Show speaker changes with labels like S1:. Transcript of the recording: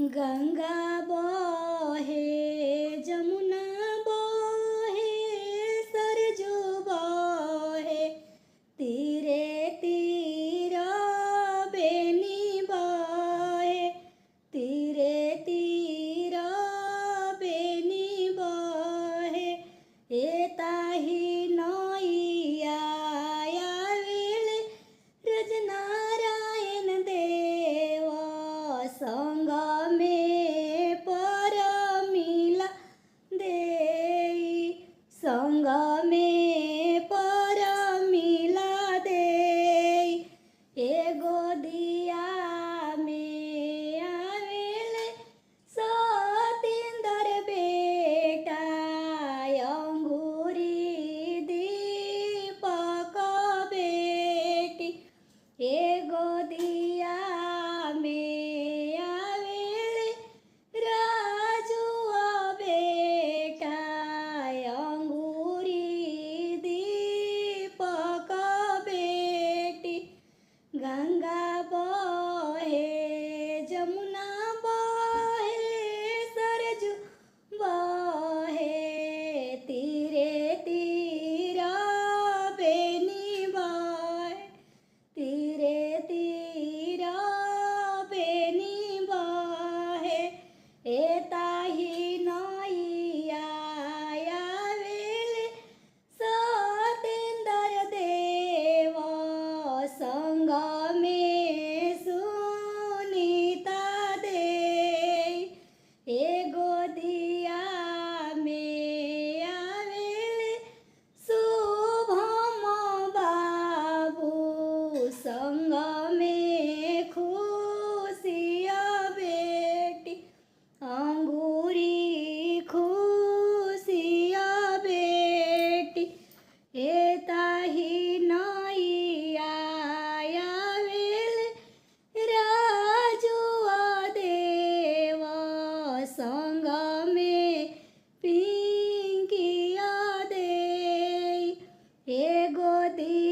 S1: गंगा बहे जमुना बहे सरजू बहे तीरे तीर बेनी बहे तीरे तीर बेनी बहे एताही नैया आवेले रजनारायण देव संग में परमिला देई संग में परमिला देई एगो दिया में आवेले सतेंदर बेटा अंगूरी दीपक बेटी एगो दिया में आवेले राजुआ बेटा अंगूरी दीपक बेटी गंगा बहे जमुना बहे सरजू बहे तीरे तीर बेनी बहे तीरे तीर बेनी बहे एताही नैया आवेले सतेंदर देव संग में सुनीता देई एगो दिया में आवेले शुभम बाबू संग में खुशिया बेटी अंगूरी खुशिया बेटी एताही नैया आवेले राजुआ देव संग में पिंकिया देई एगो दी